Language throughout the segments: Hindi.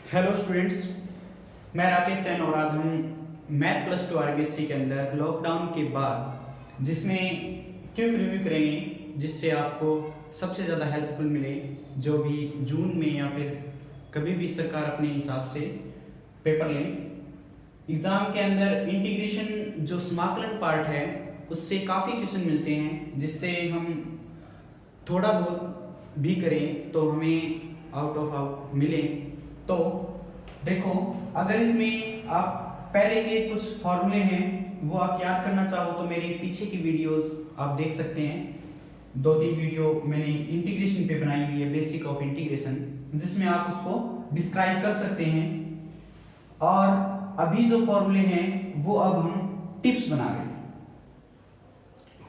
हेलो स्टूडेंट्स, मैं राकेश सैन और आज हम मैथ प्लस टू आरबीएससी के अंदर लॉकडाउन के बाद जिसमें क्विक रिव्यू करेंगे जिससे आपको सबसे ज़्यादा हेल्पफुल मिले। जो भी जून में या फिर कभी भी सरकार अपने हिसाब से पेपर लें, एग्ज़ाम के अंदर इंटीग्रेशन जो समाकलन पार्ट है उससे काफ़ी क्वेश्चन मिलते हैं, जिससे हम थोड़ा बहुत भी करें तो हमें आउट ऑफ आउट मिले। तो देखो, अगर इसमें आप पहले के कुछ फॉर्मूले हैं वो आप याद करना चाहो तो मेरे पीछे की वीडियोस आप देख सकते हैं। 2-3 वीडियो मैंने इंटीग्रेशन पे बनाई हुई है, बेसिक ऑफ इंटीग्रेशन, जिसमें आप उसको डिस्क्राइब कर सकते हैं। और अभी जो फॉर्मूले हैं वो अब हम टिप्स बना रहे हैं।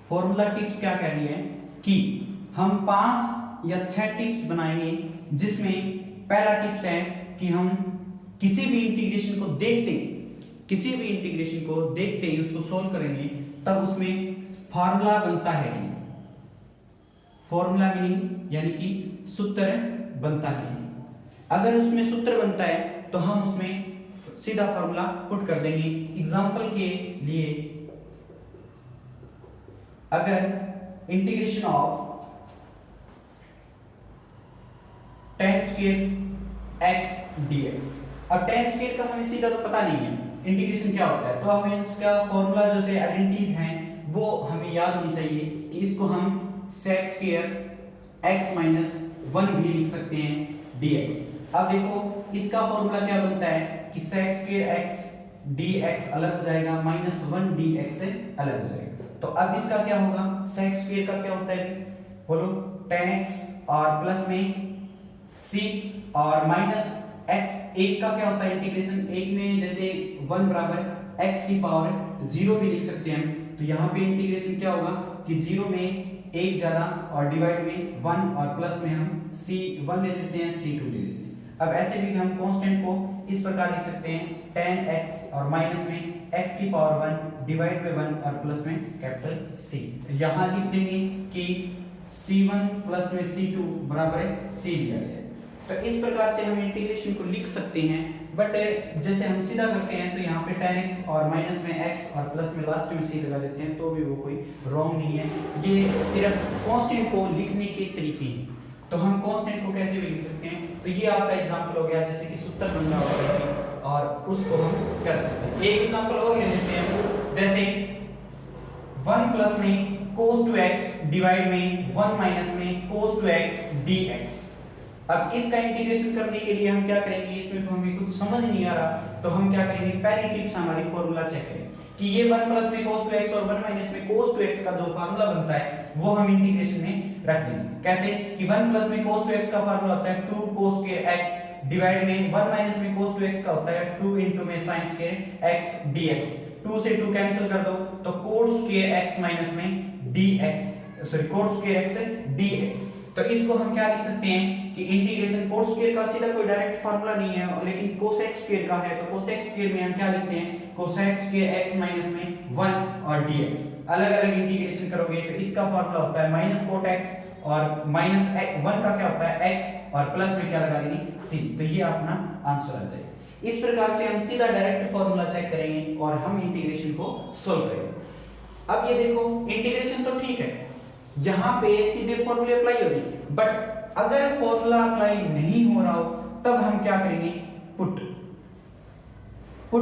फॉर्मूला टिप्स क्या कह रही है कि हम 5 या 6 टिप्स बनाएंगे, जिसमें पहला टिप्स है कि हम किसी भी इंटीग्रेशन को देखते ही उसको सोल्व करेंगे, तब उसमें फार्मूला बनता है कि फॉर्मूला मीनिंग यानी कि सूत्र बनता है। अगर उसमें सूत्र बनता है तो हम उसमें सीधा फार्मूला पुट कर देंगे। एग्जांपल के लिए, अगर integration of tan square x dx, अब tan स्क्वायर का हमें सीधा तो पता नहीं है इंटीग्रेशन क्या होता है, तो हमें उसका फॉर्मूला जैसे आइडेंटिटीज हैं वो हमें याद होनी चाहिए कि इसको हम sec स्क्वायर x माइनस 1 भी लिख सकते हैं dx। अब देखो, इसका फॉर्मूला क्या बनता है कि sec स्क्वायर x dx अलग हो जाएगा, माइनस 1 dx से अलग हो जाएगा। तो अब इसका क्या होगा, sec स्क्वायर का क्या होता है बोलो, tan x और प्लस में c और माइनस x। एक का क्या होता है इंटीग्रेशन, एक में जैसे 1 बराबर x की पावर 0 भी लिख सकते हैं हम। तो यहाँ पे इंटीग्रेशन क्या होगा कि 0 में 1 ज्यादा और डिवाइड में 1 और प्लस में हम c1 ले लेते हैं, c2 ले लेते हैं। अब ऐसे भी हम कांस्टेंट को इस प्रकार लिख सकते हैं, tan x और माइनस में x की पावर 1 डिवाइड में 1 और प्लस में कैपिटल C। यहाँ लिख देंगे कि c1 प्लस में c2 बराबर c दिया गया है। तो इस प्रकार से हम इंटीग्रेशन को लिख सकते हैं। बट जैसे हम सीधा करते हैं तो यहाँ पे tan x और माइनस में x और प्लस में लास्ट में c लगा देते हैं, तो भी वो कोई रॉन्ग नहीं है। ये सिर्फ कांस्टेंट को लिखने के तरीके हैं। तो हम कांस्टेंट को कैसे भी लिख सकते हैं, तो ये आपका एग्जांपल हो गया, जैसे कि सूत्र बन रहा होगा और उसको हम कर सकते हैं। एक एग्जांपल और ले लेते हैं, जैसे 1 प्लस में cos 2x डिवाइड में 1 माइनस में cos 2x dx। अब इसका इंटीग्रेशन करने के लिए हम क्या करेंगे, इसमें तो हमें कुछ समझ नहीं आ रहा, तो हम क्या करेंगे, पहली टिप्स हमारी फॉर्मूला चेक करें कि ये 1 प्लस में cos 2x और 1 माइनस में cos 2x का जो फार्मूला बनता है वो हम इंटीग्रेशन में रख देंगे। कैसे कि 1 प्लस में cos 2x का फार्मूला होता है 2 cos स्क्वायर x डिवाइड में 1 माइनस में cos 2x का होता है 2 into में sin स्क्वायर x dx। 2 से 2 कैंसिल कर दो तो cos स्क्वायर x माइनस में dx, sorry cos square x dx। तो इसको हम क्या लिख सकते हैं कि इंटीग्रेशन cos स्क्वायर का सीधा कोई डायरेक्ट फार्मूला नहीं है, लेकिन cosec स्क्वायर का है, तो cosec स्क्वायर में हम क्या लिखते हैं, cosec स्क्वायर x माइनस में 1 और dx। अलग अलग इंटीग्रेशन करोगे तो इसका फार्मूला होता है माइनस cot x और माइनस 1 का क्या होता है x और प्लस में क्या लगा देंगे c। तो ये अपना आंसर आ जाएगा। इस प्रकार से हम सीधा डायरेक्ट फार्मूला चेक करेंगे और हम इंटीग्रेशन को सोल्व करेंगे। अब ये देखो, इंटीग्रेशन तो ठीक है, यहाँ पे सीधे फॉर्मूले अप्लाई हो रही है, बट अगर फॉर्मूला अप्लाई नहीं हो रहा हो तब हम क्या करेंगे, पुट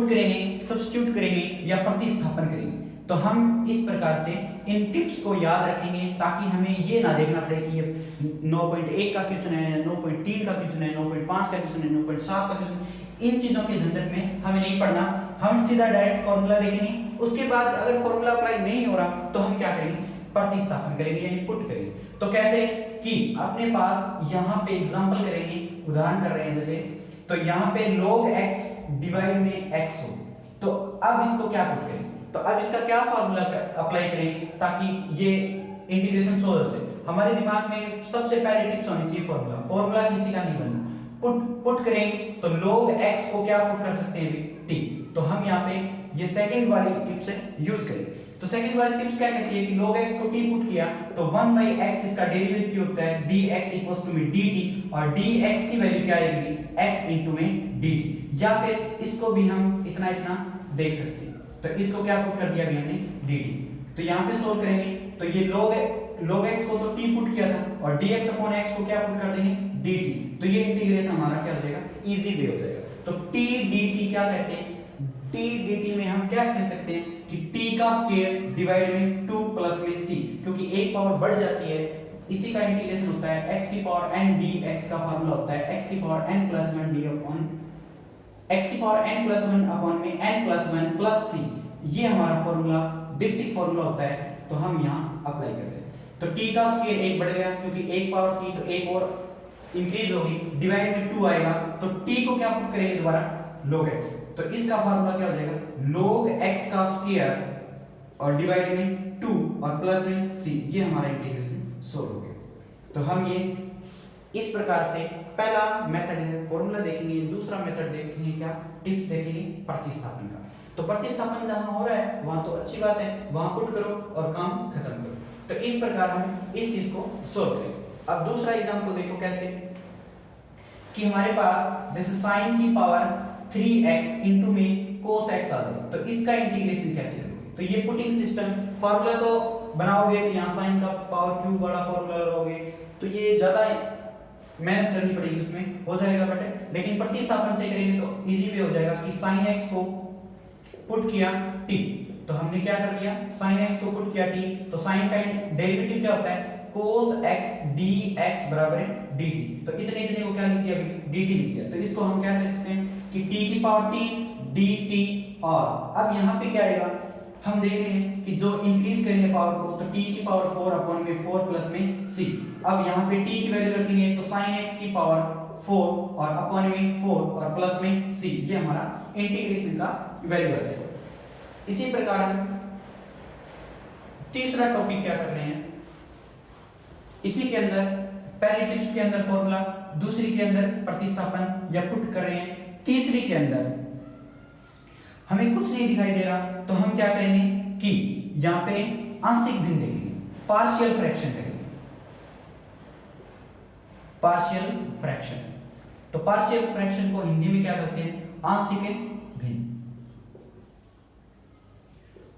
करेंगे, सब्स्टिट्यूट करेंगे या प्रतिस्थापन करेंगे। तो हम इस प्रकार से इन टिप्स को याद रखेंगे ताकि हमें ये ना देखना पड़े कि ये 9.1 का क्वेश्चन है, 9.3 का क्वेश्चन है, 9.5 का क्वेश्चन है, 9.7 का क्वेश्चन। इन चीजों के झंझट में हमें नहीं पढ़ना, हम सीधा डायरेक्ट फॉर्मूला देखेंगे। उसके बाद अगर फॉर्मूला अप्लाई नहीं हो रहा तो हम क्या करेंगे, प्रतिस्थापन करेंगे यानी पुट करेंगे। तो कैसे कि अपने पास यहाँ पे एग्जांपल करेंगे, उदाहरण कर रहे हैं जैसे, तो यहाँ पे log x डिवाइड में x हो, तो अब इसको क्या पुट करेंगे, तो अब इसका क्या फार्मूला अप्लाई करेंगे ताकि ये इंटीग्रेशन सोल्व हो जाए। हमारे दिमाग में सबसे पहले टिप्स होनी चाहिए फॉर्मूला किसी का नहीं बनना। पुट करें तो log x को क्या पुट कर सकते हैं t, तो हम यहाँ पे ये सेकंड वाली टिप से यूज करें। तो सेकंड वाली टिप्स क्या कहती है कि log x को t पुट किया तो 1/x इसका डेरिवेटिव होता है dx इक्वल्स टू में dt, और dx की वैल्यू क्या आएगी x इनटू में dt, या फिर इसको भी हम इतना इतना देख सकते हैं। तो इसको क्या पुट कर दिया अभी हमने dt। तो यहाँ पे सोल्व करेंगे तो ये log x को तो t पुट किया था और dx अपॉन x को क्या पुट कर देंगे dt, तो ये इंटीग्रेशन हमारा क्या हो जाएगा इजी वे हो जाएगा। तो t dt क्या कहते हैं, t dt में हम क्या कह सकते हैं कि t का स्क्वायर डिवाइड में 2 प्लस में c, क्योंकि एक पावर बढ़ जाती है इसी का इंटीग्रेशन होता है x की पावर n dx का फार्मूला होता है x की power n plus 1 d upon x की पावर n प्लस 1 अपॉन में n प्लस 1 प्लस c, ये हमारा फार्मूला बेसिक फार्मूला होता है। तो हम यहाँ अप्लाई कर रहे हैं तो t का स्क्वायर एक बढ़ गया क्योंकि एक पावर थी तो एक और इंक्रीज होगी, डिवाइड में 2 आएगा तो t को क्या पुट करेंगे दोबारा log x, तो इसका फार्मूला क्या हो जाएगा log x का स्क्वायर और डिवाइड में 2 और प्लस में c, ये हमारा इंटीग्रेशन सोल्व हो गया। तो हम ये इस प्रकार से पहला मेथड है फॉर्मूला देखेंगे, दूसरा मेथड देखेंगे क्या टिप्स देखेंगे प्रतिस्थापन का। तो प्रतिस्थापन जहां हो रहा है वहां तो अच्छी बात है, वहां पुट करो और काम खत्म करो। तो इस प्रकार हम इस चीज को सोल्व करेंगे। अब दूसरा एग्जांपल देखो कैसे कि हमारे पास जैसे sin की पावर 3x इनटू में cos x आ जाए, तो इसका इंटीग्रेशन कैसे करोगे। तो ये पुटिंग सिस्टम फार्मूला तो बनाओगे तो यहाँ sin का पावर क्यूब वाला फार्मूला लगाओगे तो ये ज्यादा मेहनत करनी पड़ेगी, उसमें हो जाएगा बट लेकिन प्रतिस्थापन से करेंगे तो इजी वे हो जाएगा कि sin x को पुट किया t, तो हमने क्या कर दिया sin x को पुट किया t, तो sin का डेरिवेटिव क्या होता है cos x dx बराबर है dt, तो इतने इतने को क्या लिख दिया अभी dt लिख दिया। तो इसको हम कह सकते हैं कि t की पावर 3 dt, और अब यहाँ पे क्या आएगा हम देख रहे हैं कि जो इंक्रीज करेंगे पावर को तो t की पावर 4 अपॉन में 4 प्लस में c। अब यहाँ पे t की वैल्यू रखेंगे तो sin x की पावर 4 और अपॉन में 4 और प्लस में c, ये हमारा इंटीग्रेशन का वैल्यू आ जाएगा। इसी प्रकार हम तीसरा टॉपिक क्या कर रहे हैं, इसी के अंदर पहली टिप्स के अंदर फॉर्मूला, दूसरी के अंदर प्रतिस्थापन या पुट कर रहे हैं, तीसरी के अंदर हमें कुछ नहीं दिखाई दे रहा तो हम क्या करेंगे कि यहां पे आंशिक भिन्न देखेंगे, पार्शियल फ्रैक्शन करेंगे, पार्शियल फ्रैक्शन। तो पार्शियल फ्रैक्शन को हिंदी में क्या कहते हैं आंशिक भिन्न।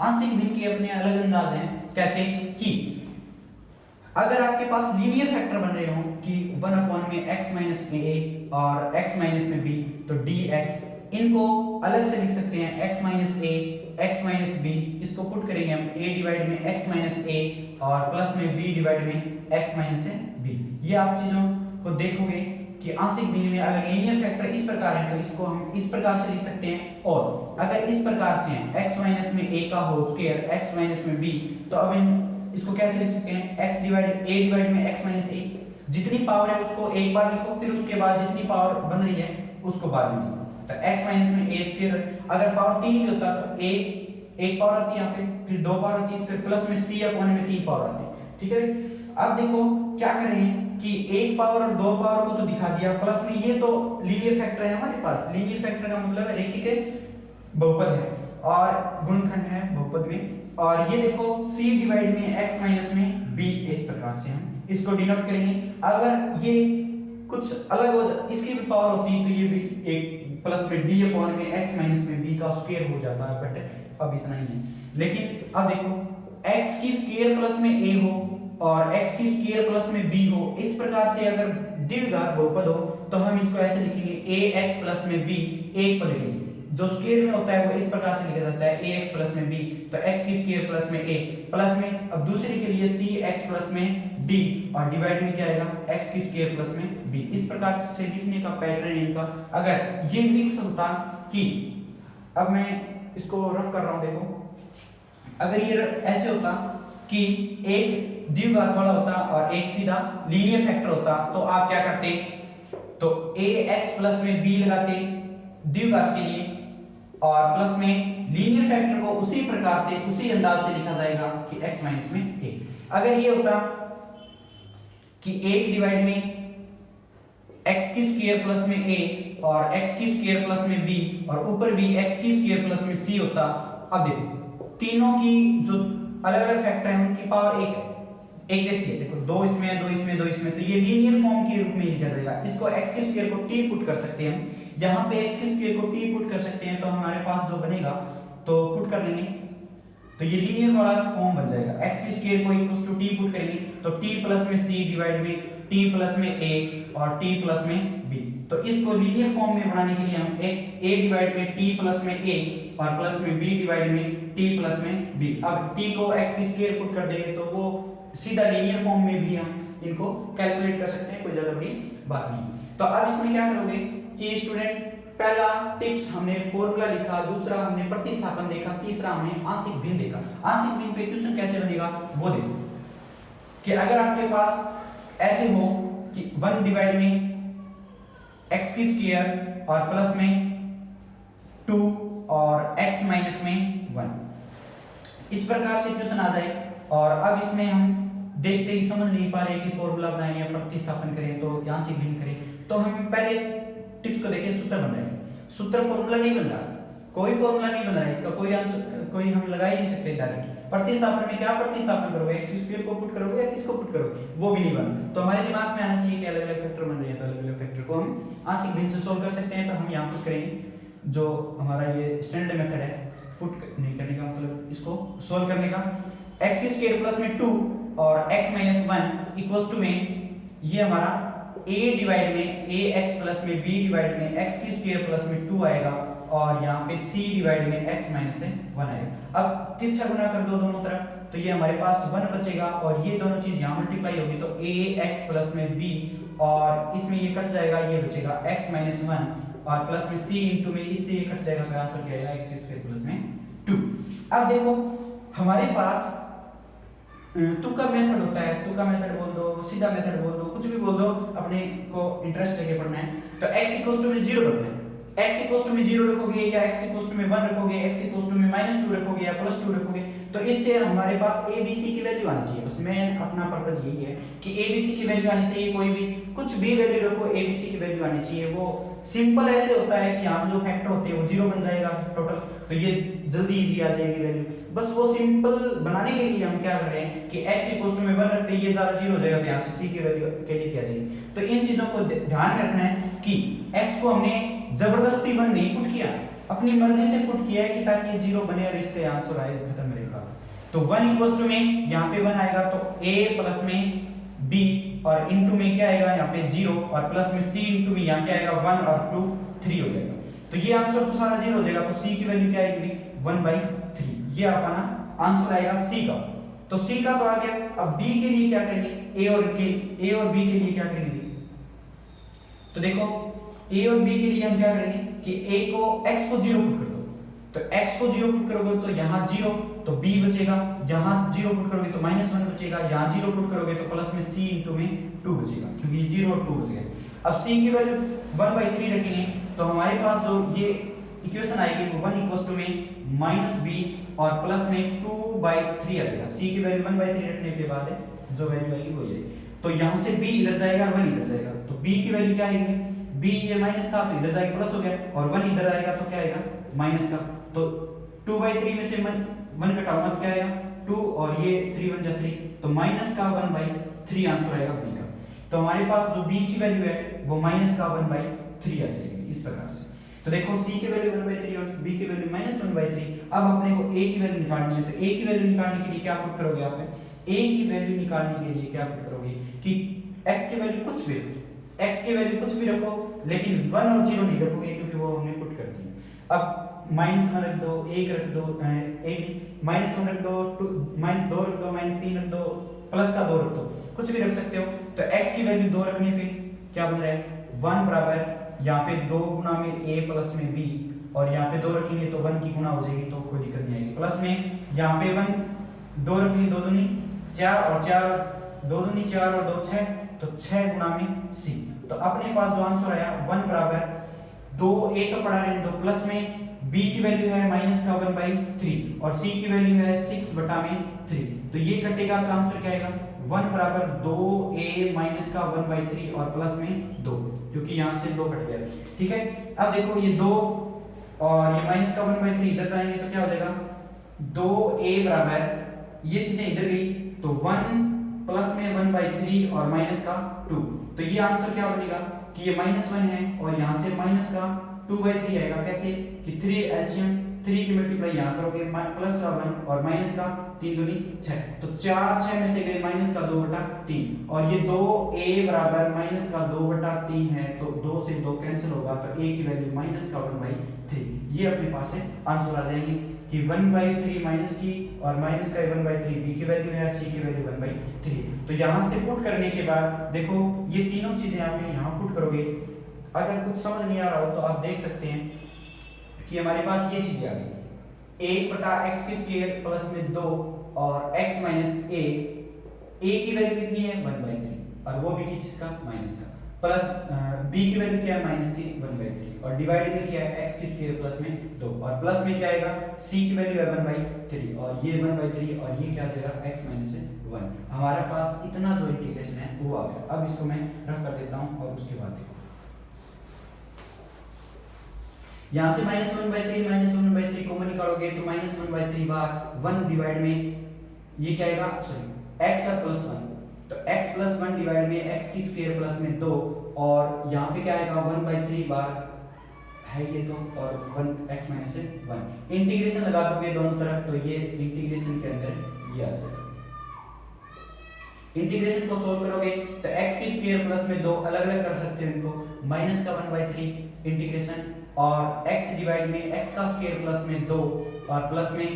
आंशिक भिन्न के अपने अलग अंदाज हैं, कैसे कि अगर आपके पास लीनियर फैक्टर बन रहे हो कि 1 अपॉन में x माइनस में a और x माइनस में b, तो dx इनको अलग से लिख सकते हैं x minus a x minus b, इसको पुट करेंगे हम a डिवाइड में x माइनस a और प्लस में b डिवाइड में x माइनस b। ये आप चीजों को देखोगे कि आंशिक भिन्न में अगर लीनियर फैक्टर इस प्रकार है तो इसको हम इस प्रकार से लिख सकते हैं, और अगर इस प्रकार से है x माइनस में a का होल स्क्वायर x माइनस में b, तो अब हम इसको कैसे लिख सकते हैं x डिवाइड a डिवाइड में x माइनस a, जितनी पावर है उसको एक बार लिखो फिर उसके बाद जितनी पावर बन रही है उसको बाद में लिखो। तो x माइनस में a फिर अगर पावर 3 भी होता तो a एक पावर आती है यहाँ पे, फिर 2 पावर आती है, फिर प्लस में c अपॉन में 3 पावर आती है। ठीक है, अब देखो क्या कर रहे हैं कि एक पावर और 2 पावर को तो दिखा दिया, प्लस में ये तो लीनियर फैक्टर है हमारे पास। लीनियर फैक्टर का मतलब है रेखीय बहुपद है और गुणनखंड है बहुपद में, और ये देखो c डिवाइड में x माइनस में b, इस प्रकार से हम इसको डिनोट करेंगे। अगर ये कुछ अलग हो इसकी भी पावर होती तो ये भी एक प्लस में d अपॉन में x माइनस में b का स्क्वायर हो जाता है, बट अब इतना ही है। लेकिन अब देखो x की स्क्वायर प्लस में a हो और x की स्क्वायर प्लस में b हो, इस प्रकार से अगर द्विघात बहुपद हो तो हम इसको ऐसे लिखेंगे ax प्लस में b, एक पद लिखेंगे जो स्क्वायर में होता है वो इस प्रकार से लिखा जाता है ax प्लस में b, तो x की स्क्वायर प्लस में a प्लस में अब दूसरे के लिए cx प्लस में d और डिवाइड में क्या आएगा x की स्क्वायर प्लस में b। इस प्रकार से लिखने का पैटर्न इनका। अगर ये मिक्स होता कि अब मैं इसको रफ कर रहा हूं, देखो अगर ये ऐसे होता कि एक द्विघात वाला होता और एक सीधा लीनियर फैक्टर होता तो आप क्या करते, तो ax प्लस में b लगाते द्विघात के लिए और प्लस में लीनियर फैक्टर को उसी प्रकार से उसी अंदाज से लिखा जाएगा कि x माइनस में a। अगर ये होता कि 1 डिवाइड में x की स्क्वायर प्लस में a और x की स्क्वायर प्लस में b और ऊपर भी x की स्क्वायर प्लस में c होता। अब देखो तीनों की जो अलग अलग फैक्टर है उनकी पावर एक जैसी है। देखो दो इसमें है, दो इसमें, दो इसमें, तो ये लीनियर फॉर्म के रूप में लिखा जाएगा। इसको x के स्क्वायर को t पुट कर सकते हैं हम, यहाँ पे x के स्क्वायर को t पुट कर सकते हैं, तो हमारे पास जो बनेगा तो पुट कर लेंगे तो ये लीनियर वाला फॉर्म बन जाएगा। x के स्क्वायर को इक्वल्स टू t पुट करेंगे तो t प्लस में c डिवाइड में t प्लस में a और t प्लस में b। तो इसको लीनियर फॉर्म में बनाने के लिए हम एक a डिवाइड में t प्लस में a और प्लस में b डिवाइड में t प्लस में b। अब t को x के स्क्वायर पुट कर देंगे तो वो सीधा लीनियर फॉर्म में भी हम इनको कैलकुलेट कर सकते हैं, कोई ज्यादा बड़ी बात नहीं। तो अब इसमें क्या करोगे कि स्टूडेंट पहला टिप्स हमने फॉर्मूला लिखा, दूसरा हमने प्रतिस्थापन देखा, तीसरा हमने आंशिक भिन्न देखा। आंशिक भिन्न पे क्वेश्चन कैसे बनेगा वो देखो कि अगर आपके पास ऐसे हो कि 1 डिवाइड में x की स्क्वायर और प्लस में 2 और x माइनस में 1, इस प्रकार से क्वेश्चन आ जाए और अब इसमें हम देखते ही समझ नहीं पा रहे कि फॉर्मूला बनाएं या प्रतिस्थापन करें तो यहां से भिन्न करें, तो हम पहले टिप्स को देखें, सूत्र बनाएंगे। सूत्र फॉर्मूला नहीं बन रहा, कोई फॉर्मूला नहीं बन रहा है, इसका कोई आंसर कोई हम लगा ही नहीं सकते डायरेक्ट। प्रतिस्थापन में क्या प्रतिस्थापन करोगे, x स्क्वायर को पुट करोगे या किसको पुट करोगे, वो भी नहीं बन। तो हमारे दिमाग में आना चाहिए कि अलग अलग फैक्टर बन रहे हैं, तो अलग अलग फैक्टर को हम आंशिक भिन्न से सोल्व कर सकते हैं। तो हम यहाँ पुट करेंगे जो हमारा ये स्टैंडर्ड मेथड है पुट नहीं करने का, मतलब इसको सोल्व करने का। x की स्क्वायर प्लस में 2 और x माइनस 1 इक्वल्स टू में ये हमारा a डिवाइड में ax प्लस में b डिवाइड में x की स्क्वायर प्लस में 2 आएगा और यहाँ पे c डिवाइड में x माइनस से 1 आएगा। अब तिरछा गुना कर दो दोनों तरफ तो ये हमारे पास 1 बचेगा और ये दोनों चीज यहाँ मल्टीप्लाई होगी तो ax प्लस में b और इसमें ये कट जाएगा, ये बचेगा x माइनस 1 और प्लस में c इंटू में इससे ये कट जाएगा, तो आंसर क्या आएगा x स्क्वायर प्लस में 2। अब देखो हमारे पास तुक्का मेथड होता है, तुक्का मेथड बोल दो, सीधा मेथड बोल दो, कुछ भी बोल दो, अपने को इंटरेस्ट लेके पढ़ना है। तो x इक्वल्स टू में 0 रखना है, x इक्वल्स टू में 0 रखोगे या x इक्वल्स टू में 1 रखोगे, x इक्वल्स टू में -2 रखोगे या +2 रखोगे, तो इससे हमारे पास a b c की वैल्यू आनी चाहिए। बस मैं अपना पर्पस यही है कि a b c की वैल्यू आनी चाहिए, कोई भी कुछ भी वैल्यू रखो a b c की वैल्यू आनी चाहिए। वो सिंपल ऐसे होता है कि यहाँ जो फैक्टर होते हैं वो 0 बन जाएगा टोटल, तो ये जल्दी इजी आ जाएगी वैल्यू। बस वो सिंपल बनाने के लिए हम क्या कर रहे हैं कि x इक्वल्स टू में 1 रखते हैं, ये ज्यादा 0 हो जाएगा तो यहाँ से c की वैल्यू के लिए क्या चाहिए। तो इन चीजों को ध्यान रखना है कि x को हमने जबरदस्ती 1 नहीं पुट किया, अपनी मर्जी से पुट किया है कि ताकि ये 0 बने और इसका आंसर आए खत्म रहेगा। तो 1 इक्वल्स टू में यहाँ पे 1 आएगा तो a प्लस में b और इनटू में क्या आएगा यहाँ पे 0 और प्लस में c इनटू में यहाँ क्या आएगा 1 और 2 3 हो जाएगा। तो ये आंसर तो सारा 0 हो जाएगा, तो c की वैल्यू क्या आएगी 1/3, ये अपना आंसर आएगा c का। तो c का तो आ गया। अब b के लिए क्या करेंगे, a और b के लिए क्या करेंगे, तो देखो a और b के लिए हम क्या करेंगे कि x को 0 पुट कर दो, तो x को 0 पुट करोगे तो यहाँ 0 तो b बचेगा, यहाँ 0 पुट करोगे तो -1 बचेगा, यहाँ 0 पुट करोगे तो प्लस में c इनटू में 2 बचेगा, क्योंकि 0 और 2 बच गए। अब c की वैल्यू 1/3 रखेंगे तो हमारे पास जो ये इक्वेशन आएगी वो 1 इक्वल्स टू में -b और प्लस में 2/3 आ जाएगा। c की वैल्यू 1/3 रखने के बाद जो वैल्यू आएगी वो ये, तो यहाँ से b इधर जाएगा और 1 इधर जाएगा, तो b की वैल्यू क्या आएगी, b ये माइनस था तो इधर जाएगा प्लस हो गया और 1 इधर आएगा तो क्या आएगा माइनस का, तो 2/3 में से 1 घटाओ मत क्या आएगा 2 और ये 3 1 जा 3, तो माइनस का 1/3 आंसर आएगा b का। तो हमारे पास जो b की वैल्यू है वो माइनस का 1/3 आ जाएगी इस प्रकार से। तो देखो c की वैल्यू 1/3 और b की वैल्यू -1/3। अब अपने को a की वैल्यू निकालनी है, तो a की वैल्यू निकालने के लिए क्या पुट करोगे आप, a की वैल्यू निकालने के लिए क्या पुट करोगे कि x की वैल्यू कुछ भी रखो लेकिन 1 और 0 नहीं रखोगे क्योंकि वो हमने पुट कर दी। अब -1 रख दो, 1 रख दो, -1 रख दो, -2 रख दो, -3 रख दो, प्लस का 2 रख दो, कुछ भी रख सकते हो। तो x की वैल्यू 2 रखने पे क्या बन रहा है 1 बराबर यहाँ पे 2 गुना में a प्लस में b और यहाँ पे 2 रखेंगे तो 1 की गुना हो जाएगी तो कोई दिक्कत नहीं आएगी, प्लस में यहाँ पे 1 2 रखेंगे 2 दूनी 4 और 4 2 दूनी 4 और 2 6, तो 6 गुना में c। तो अपने पास जो आंसर आया 1 बराबर 2 a तो पढ़ा रहे 2 प्लस में b की वैल्यू है -1/3 और c की वैल्यू है 6/3, तो ये कटेगा तो आंसर क्या आएगा 1 बराबर 2a -1/3 और प्लस में 2, क्योंकि यहाँ से 2 कट गया। ठीक है, अब देखो ये 2 और ये -1/3 इधर जाएंगे तो क्या हो जाएगा 2a बराबर ये चीजें इधर गई तो 1 प्लस में 1/3 और माइनस का 2। तो ये आंसर क्या बनेगा कि ये -1 है और यहां से माइनस का 2/3 आएगा। कैसे कि 3 एलसीएम 3 की मल्टीप्लाई यहां करोगे प्लस का 1 और माइनस का 3 दूनी 6। तो 4 6 में से गए माइनस का 2/3 और ये 2a बराबर माइनस का 2/3 है तो 2 से 2 कैंसिल होगा तो a की वैल्यू माइनस का 1/3। ये अपने पास है आंसर आ जाएंगे कि 1/3 माइनस की और माइनस का 1/3 b की वैल्यू है, c की वैल्यू 1/3। तो यहां से पुट करने के बाद देखो ये तीनों चीजें आप यहां पुट करोगे। अगर कुछ समझ नहीं आ रहा हो तो आप देख सकते हैं कि हमारे पास ये चीज आ गई 1/x² प्लस में 2 और x माइनस a की वैल्यू कितनी है 1/3 और वो भी किस का माइनस का प्लस b की वैल्यू क्या है माइनस की 1/3 और डिवाइड में क्या है x² प्लस में 2 और प्लस में क्या आएगा c की वैल्यू है 1/3 और ये 1/3 और ये क्या आ जाएगा x माइनस 1। हमारे पास इतना जो इंटीग्रेशन है वो आ गया। अब इसको मैं रफ कर देता हूं और उसके बाद देखो यहां से -1/3 कॉमन निकालोगे तो -1/3 बार 1 डिवाइड में ये क्या आएगा सॉरी x और प्लस 1 तो x प्लस 1 डिवाइड में x की स्क्वायर प्लस में 2 और यहाँ पे क्या आएगा 1/3 बार है ये तो और 1 x माइनस 1 इंटीग्रेशन लगा दोगे दोनों तरफ तो ये इंटीग्रेशन के अंदर ये आ जाएगा। इंटीग्रेशन को सोल्व करोगे तो x की स्क्वायर प्लस में 2 अलग अलग कर सकते हो इनको माइनस का 1/3 इंटीग्रेशन और x डिवाइड में x का स्क्वायर प्लस में 2 और प्लस में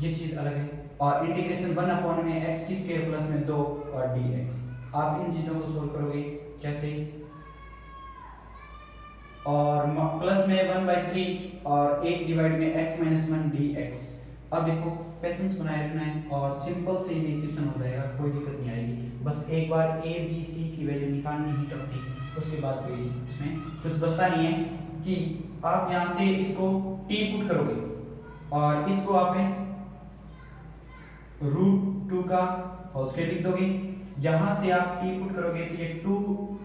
ये चीज अलग है और इंटीग्रेशन 1 अपॉन में x की स्क्वायर प्लस में 2 और dx। आप इन चीजों को सोल्व करोगे कैसे और प्लस में 1/3 और 1 डिवाइड में x माइनस 1 dx। अब देखो पेशेंस बनाए रखना है और सिंपल से ये इक्वेशन हो जाएगा, कोई दिक्कत नहीं आएगी। बस एक बार a b c की वैल्यू निकालनी ही टफ थी, उसके बाद कोई इसमें कुछ बचता नहीं है कि आप यहां से इसको t पुट करोगे और इसको आप √2 का होल स्क्वायर लिख दोगे। यहां से आप t पुट करोगे तो ये 2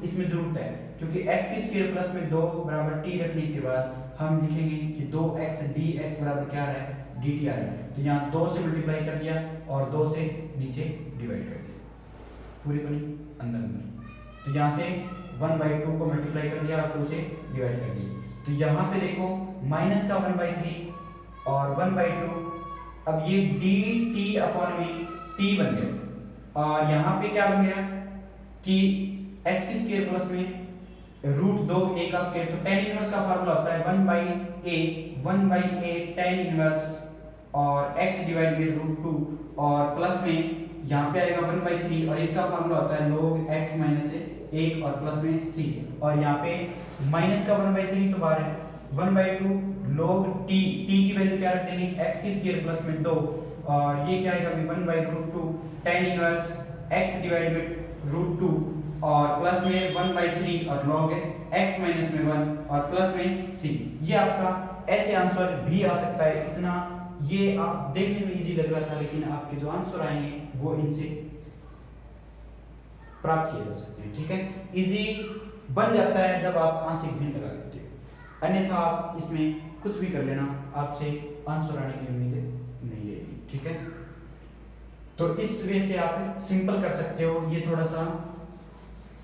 इसमें जरूरत है क्योंकि x की स्क्वायर प्लस में 2 बराबर t रखने के बाद हम लिखेंगे कि 2x dx बराबर क्या आ रहा है dt आ रहा है। तो यहाँ 2 से मल्टीप्लाई कर दिया और 2 से नीचे डिवाइड कर दिया, पूरी बनी अंदर अंदर। तो यहाँ से 1/2 को मल्टीप्लाई कर दिया और 2 से डिवाइड कर दिया। तो यहाँ पे देखो माइनस का 1/3 और 1/2 अब ये dt अपॉन में t बन गया और यहाँ पे क्या बन गया कि x की स्क्वायर प्लस में √2 a का स्क्वायर। तो tan इनवर्स का फार्मूला होता है 1/a tan इनवर्स और x डिवाइड में √2 और प्लस में यहाँ पे आएगा 1/3 और इसका फार्मूला होता है log x माइनस 1 और प्लस में c और यहाँ पे माइनस का 1/3 तो बाहर है 1/2 log t की वैल्यू क्या रख देंगे x की स्क्वायर प्लस में 2 और ये क्या आएगा 1/√2 tan इनवर्स x डिवाइड में √2 और प्लस में 1/3 और log x माइनस में 1 और प्लस में c। ये आपका ऐसे आंसर भी आ सकता है। इतना ये आप देखने में इजी लग रहा था लेकिन आपके जो आंसर आएंगे वो इनसे प्राप्त किए जा सकते हैं। ठीक है, इजी बन जाता है जब आप आंशिक भिन्न लगा देते हो, अन्यथा आप इसमें कुछ भी कर लेना, आपसे आंसर आने की उम्मीद नहीं रहेगी। ठीक है, तो इस वे से आप सिंपल कर सकते हो। ये थोड़ा सा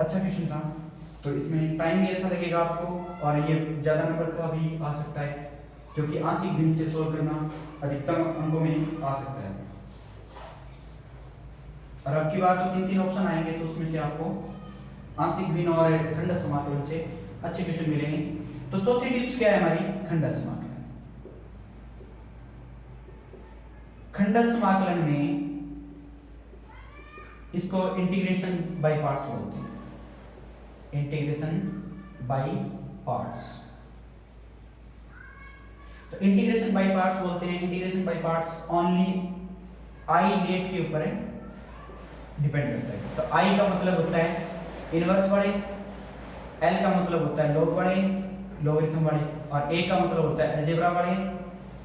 अच्छा क्वेश्चन था तो इसमें टाइम भी अच्छा लगेगा आपको और ये ज्यादा नंबर का भी आ सकता है क्योंकि आंशिक भिन्न से सोल्व करना अधिकतम अंकों में आ सकता है। और अब की बार तो 3 ऑप्शन आएंगे तो उसमें से आपको आंशिक भिन्न और खंड समाकलन से अच्छे क्वेश्चन मिलेंगे। तो चौथी टिप्स क्या है हमारी खंड समाकलन। खंड समाकलन में इसको इंटीग्रेशन बाय पार्ट्स बोलते हैं, इंटीग्रेशन बाय पार्ट्स। तो इंटीग्रेशन बाय पार्ट्स बोलते हैं। Integration by parts only I let के ऊपर डिपेंड करता है। तो आई का मतलब होता है इनवर्स वाले, एल का मतलब होता है लॉग वाले, लॉगरिथम वाले और ए का मतलब होता है अलजेब्रा वाले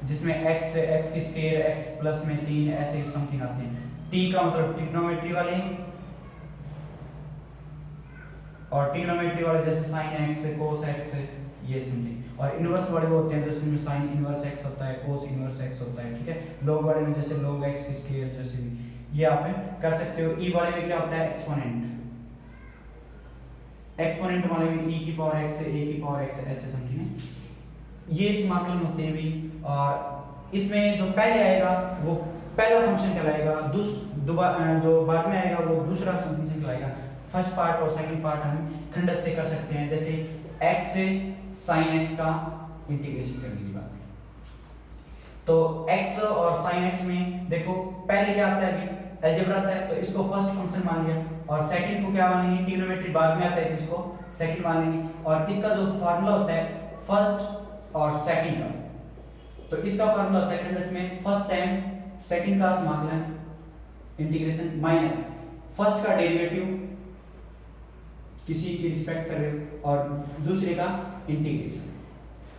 जिसमें x की स्क्वायर x प्लस में 3 ऐसे समथिंग आते हैं। टी का मतलब ट्रिग्नोमेट्री वाले और ट्रिग्नोमेट्री वाले जैसे sin x cos x ये समथिंग। और इनवर्स वाले वो होते हैं जिसमें साइन इनवर्स एक्स होता है, कोस इनवर्स एक्स होता है, ठीक है। लॉग वाले में जैसे log x की स्क्वायर जैसे भी ये आप कर सकते हो। ई वाले में क्या होता है एक्सपोनेंट, एक्सपोनेंट वाले में e की पावर x से a की पावर x ऐसे समझिए ये समाकलन होते हैं भी। और इसमें जो पहले आएगा वो पहला फंक्शन कहलाएगा, जो बाद में आएगा वो दूसरा फंक्शन कहलाएगा। फर्स्ट पार्ट और सेकंड पार्ट हम खंडस से कर सकते हैं, जैसे x से sin x का इंटीग्रेशन करने की बात है तो x और sin x में देखो पहले क्या आता है अभी अलजेब्रा आता है तो इसको फर्स्ट फंक्शन मान लिया, और सेकंड को क्या मानेंगे ट्रिग्नोमेट्री बाद में आता है तो इसको सेकंड मानेंगे। और इसका जो फार्मूला होता है फर्स्ट और सेकंड का, तो इसका फार्मूला होता है खंडस में फर्स्ट टाइम सेकंड का समाकलन इंटीग्रेशन माइनस फर्स्ट का डेरिवेटिव किसी की रिस्पेक्ट कर रहे हो और दूसरे का इंटीग्रेशन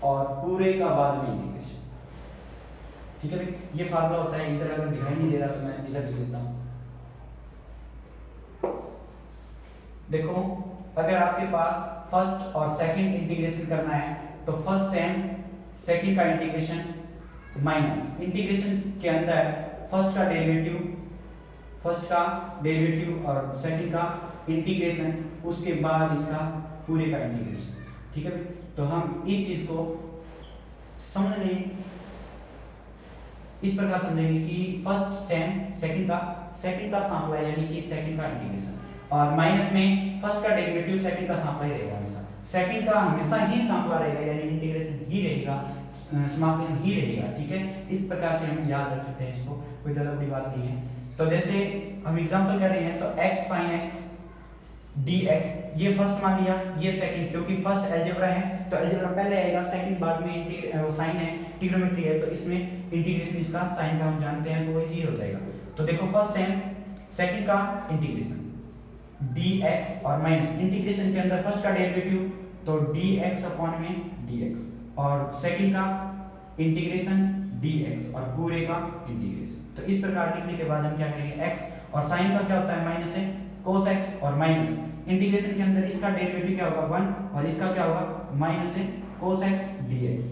और पूरे का बाद में इंटीग्रेशन, ठीक है भाई। ये फार्मूला होता है, इधर अगर दिखाई नहीं दे रहा तो मैं इधर लिख देता हूं। देखो अगर आपके पास फर्स्ट और सेकंड इंटीग्रेशन करना है तो फर्स्ट एंड सेकंड का इंटीग्रेशन माइनस इंटीग्रेशन के अंदर फर्स्ट का डेरिवेटिव और सेकंड का इंटीग्रेशन, उसके बाद इसका पूरे का इंटीग्रेशन, ठीक है भाई। तो हम इस चीज को समझ लें, इस प्रकार समझेंगे कि फर्स्ट सेकंड का सामला यानी कि सेकंड का इंटीग्रेशन, और माइनस में फर्स्ट का डेरिवेटिव सेकंड का सामला ही रहेगा हमेशा, सेकंड का हमेशा ही सामला रहेगा यानी इंटीग्रेशन ही रहेगा, समाकलन ही रहेगा, ठीक है। इस प्रकार से हम याद रख सकते हैं इसको, कोई ज्यादा बड़ी बात नहीं है। तो जैसे हम एग्जांपल कर रहे हैं तो x sin x dx ये फर्स्ट मान लिया, ये सेकंड, क्योंकि फर्स्ट अलजेब्रा है तो अलजेब्रा पहले आएगा, सेकंड बाद में साइन है ट्रिग्नोमेट्री है तो इसमें इंटीग्रेशन इसका साइन का हम जानते हैं तो वही 0 हो जाएगा। तो देखो फर्स्ट सेकंड का इंटीग्रेशन dx और माइनस इंटीग्रेशन के अंदर फर्स्ट का डेरिवेटिव तो dx अपॉन में dx और सेकंड का इंटीग्रेशन dx और पूरे का इंटीग्रेशन। तो इस प्रकार लिखने के बाद हम क्या करेंगे x और साइन का क्या होता है माइनस है cos x और माइनस इंटीग्रेशन के अंदर इसका डेरिवेटिव क्या होगा 1 और इसका क्या होगा माइनस है cos x dx।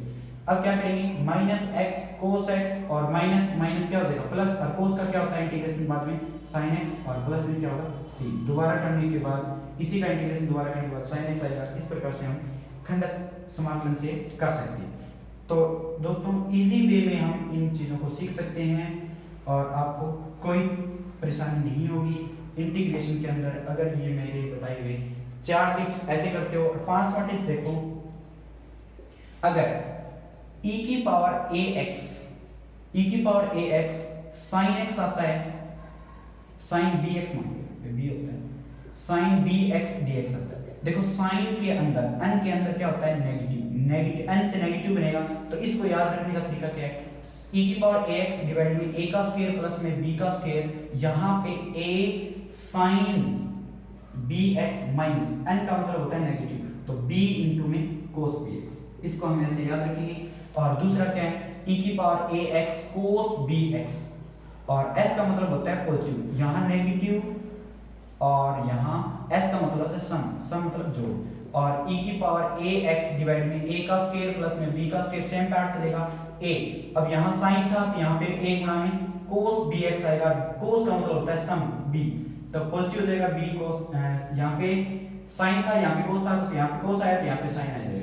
अब क्या करेंगे माइनस x cos x और माइनस माइनस क्या हो जाएगा प्लस, और cos का क्या होता है इंटीग्रेशन बाद में sin x और प्लस में क्या होगा c, दोबारा करने के बाद इसी का इंटीग्रेशन दोबारा करने के बाद sin x आएगा। इस प्रकार से हम खंडस समाकलन से कर सकते हैं। तो दोस्तों इजी वे में हम इन चीजों को सीख सकते हैं और आपको कोई परेशानी नहीं होगी इंटीग्रेशन के अंदर। अगर ये मेरे बताए हुए 4 टिप्स ऐसे करते हो, और 5वां टिप देखो, अगर e की पावर ax sin x आता है, sin bx मान लो b होता है, sin bx dx आता है। देखो साइन के अंदर n के अंदर क्या होता है नेगेटिव, n से नेगेटिव बनेगा तो इसको याद रखने का तरीका क्या है e की पावर ax डिवाइड में a का स्क्वायर प्लस में b का स्क्वायर, यहाँ पे a sin bx minus n का मतलब होता है नेगेटिव तो b इंटू में cos bx, इसको हम ऐसे याद रखेंगे। और दूसरा क्या है e की पावर ax cos bx और s का मतलब होता है पॉजिटिव, यहाँ नेगेटिव और यहाँ s का मतलब है सम मतलब जोड़, और e की पावर ax डिवाइड में a का स्क्वायर प्लस में b का स्क्वायर सेम पार्ट चलेगा a। अब यहाँ साइन था तो यहाँ पे a गुणा में cos bx आएगा, cos का मतलब होता है सम b तो पॉजिटिव हो जाएगा b cos, यहाँ पे साइन था यहाँ पे cos था तो यहाँ पे cos आया तो यहाँ पे साइन आ जाएगा,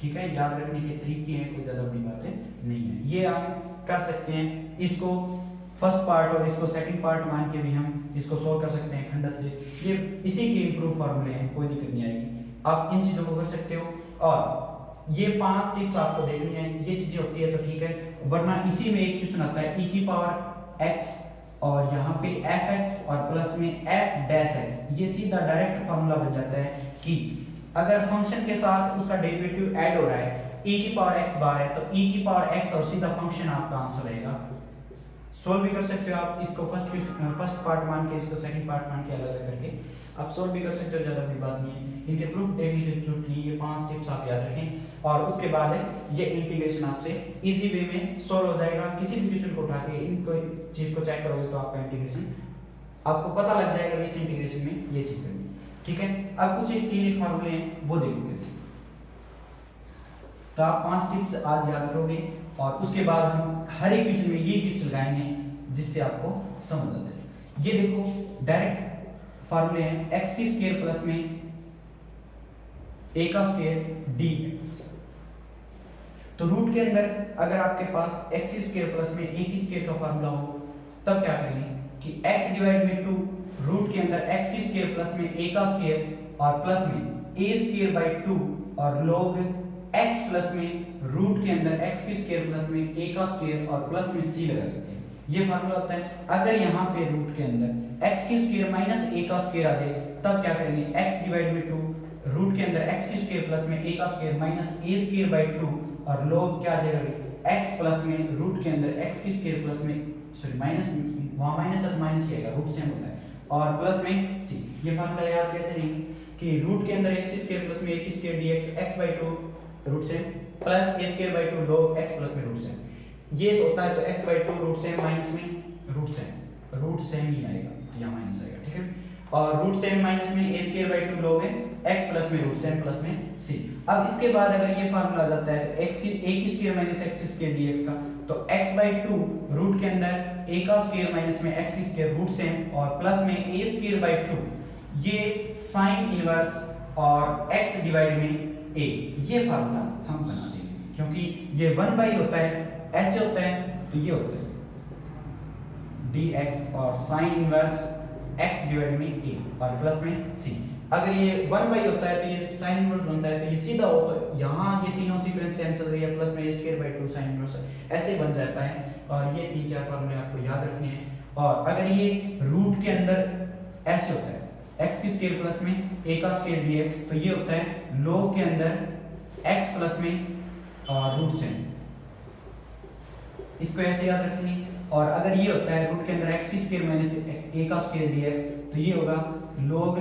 ठीक है। याद रखने के तरीके हैं, कोई ज्यादा बड़ी बातें नहीं है, ये आप कर सकते हैं। इसको फर्स्ट पार्ट और इसको सेकंड पार्ट मान के भी हम इसको सोल्व कर सकते हैं खंडस से, ये इसी के इंप्रूव फार्मूले हैं, कोई दिक्कत नहीं आएगी, आप इन चीजों को कर सकते हो। और ये 5 टिप्स आपको देखनी है, ये चीजें होती है तो ठीक है, वरना इसी में एक क्वेश्चन आता है e की पावर x और यहाँ पे fx और प्लस में f डैश x, ये सीधा डायरेक्ट फार्मूला बन जाता है कि अगर फंक्शन के साथ उसका डेरिवेटिव ऐड हो रहा है e की पावर x बार है तो e की पावर x और सीधा फंक्शन आपका आंसर रहेगा। सोल्व भी कर सकते हो आप इसको फर्स्ट पार्ट मान के, इसको सेकंड पार्ट मान के अलग अलग करके आप सोल्व भी कर सकते हो, ज्यादा बड़ी बात नहीं है। इनके प्रूफ देखने की जरूरत नहीं, ये 5 टिप्स आप याद रखें और उसके बाद ये इंटीग्रेशन आपसे इजी वे में सोल्व हो जाएगा। किसी भी क्वेश्चन को उठा के इन कोई चीज को चेक करोगे तो आपका इंटीग्रेशन आपको पता लग जाएगा इस इंटीग्रेशन में ये चीज करनी, ठीक है। अब कुछ एक 3 फार्मूले हैं वो देखो कैसे। तो आप 5 टिप्स आज याद करोगे और उसके बाद हम हर एक क्वेश्चन में ये टिप्स लगाएंगे जिससे आपको समझ आ जाए। ये देखो डायरेक्ट फार्मूले हैं, एक्स की स्क्वायर प्लस में ए का स्क्वायर dx। तो रूट के अंदर अगर आपके पास एक्स स्क्वायर प्लस में ए की स्क्वायर का फार्मूला हो तब क्या करेंगे कि x डिवाइड में 2 रूट के अंदर x की स्क्वायर प्लस में a का स्क्वायर और प्लस में a स्क्वायर बाय 2 और log x प्लस में रूट के अंदर x की स्क्वायर प्लस में a का स्क्वायर और प्लस में c लगा देते हैं। ये फार्मूला होता है। अगर यहाँ पे रूट के अंदर x की स्क्वायर माइनस a का स्क्वायर आ जाए तब क्या करेंगे, x डिवाइड में 2 रूट के अंदर x की स्क्वायर प्लस में a का square minus a square by 2 और log क्या आ जाएगा x प्लस में रूट के अंदर x की स्क्वायर प्लस में सॉरी माइनस, वहां माइनस है तो माइनस ही आएगा, रूट सेम होता है, और प्लस में c। ये फार्मूला याद कैसे लेंगे कि रूट के अंदर x स्क्वायर प्लस में a की square dx x by 2 root same plus a square by 2 log x plus में रूट सेम। ये होता है तो x by 2 root same minus में रूट सेम ही आएगा तो यहाँ माइनस आएगा, ठीक है। और रूट सेम माइनस में a square by 2 log x plus में रूट सेम प्लस में c। अब इसके बाद अगर ये फार्मूला आ जाता है तो x की a की square minus x square dx का, तो x बाय 2 रूट के अंदर a का स्क्वायर माइनस में x स्क्वायर रूट सेम और प्लस में a स्क्वायर बाय 2 ये साइन इनवर्स और x डिवाइड में a। ये फार्मूला हम बना देंगे क्योंकि ये 1 बाई होता है, ऐसे होता है तो ये होता है dx और साइन इनवर्स x डिवाइड में a और प्लस में c। अगर ये 1 बाई होता है तो ये साइन इनवर्स बनता है तो ये सीधा हो, तो यहाँ ये तीनों सीक्वेंस सेम चल रही है, प्लस में a square by 2 sine inverse ऐसे बन जाता है। और ये 3-4 फार्मूले आपको याद रखने हैं। और अगर ये रूट के अंदर ऐसे होता है x की स्क्वायर प्लस में a का स्क्वायर dx, तो ये होता है log के अंदर x प्लस में रूट सेम, इसको ऐसे याद रखेंगे। और अगर ये होता है रूट के अंदर x की स्क्वायर माइनस a का स्क्वायर dx, तो ये होगा log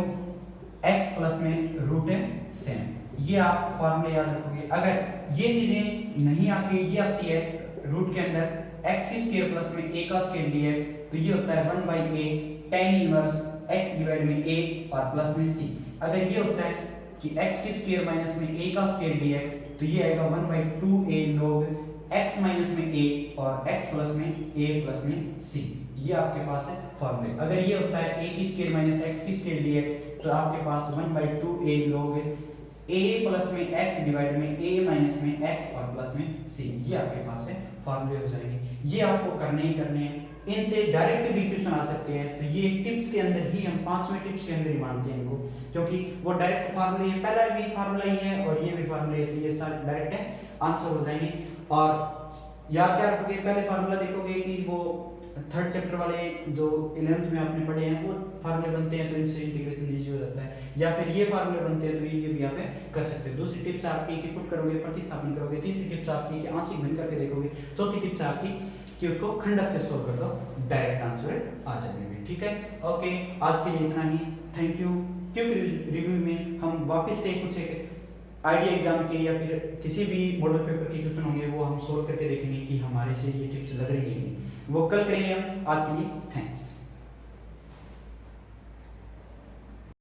x प्लस में रूट सेम। ये आप फार्मूले याद रखोगे। अगर ये चीजें नहीं आती, ये आती है रूट के अंदर x की स्क्वायर प्लस में a का स्क्वायर dx, तो ये होता है 1 by a tan inverse x divide में a और प्लस में c। अगर ये होता है कि x की स्क्वायर माइनस में a का स्क्वायर dx, तो ये आएगा 1 by 2a log x minus में a और x प्लस में a प्लस में c। ये आपके पास है फॉर्मूले। अगर ये होता है a की स्क्वायर माइनस x की स्क्वायर dx, तो आपके पास 1 by 2a log a plus में x डिवाइड में a माइनस में x और प्लस में c। ये आपके पास है फॉर्मूले हो जाएंगे। ये आपको करने ही करने हैं, इनसे डायरेक्ट भी क्वेश्चन आ सकते हैं। तो ये टिप्स के अंदर ही, हम 5वें टिप्स के अंदर ही मानते हैं इनको, क्योंकि वो डायरेक्ट फार्मूले है, पहला भी फार्मूला ही है और ये भी फार्मूले है, तो ये सारे डायरेक्ट है आंसर हो जाएंगे। और याद क्या रखोगे, पहले फार्मूला देखोगे कि वो थर्ड चैप्टर वाले जो 11th में आपने पढ़े हैं वो फार्मूले बनते हैं, तो इनसे इंटीग्रेशन इजी हो जाता है। या फिर ये फार्मूले बनते हैं तो ये भी आप कर सकते हो। दूसरी टिप्स आपकी कि पुट करोगे, प्रतिस्थापन करोगे। तीसरी टिप्स आपकी कि आंशिक भिन्न करके देखोगे। चौथी टिप्स आपकी कि उसको खंडक से सोल्व कर दो, डायरेक्ट आंसर आ जाएंगे। ठीक है, ओके, आज के लिए इतना ही। Thank you. क्विक रिव्यू में हम वापस से कुछ एक आईडी एग्जाम के या फिर किसी भी मॉडल पेपर के क्वेश्चन होंगे वो हम सोल्व करके देखेंगे कि हमारे से ये टिप्स लग रही है, वो कल करेंगे हम। आज के लिए थैंक्स।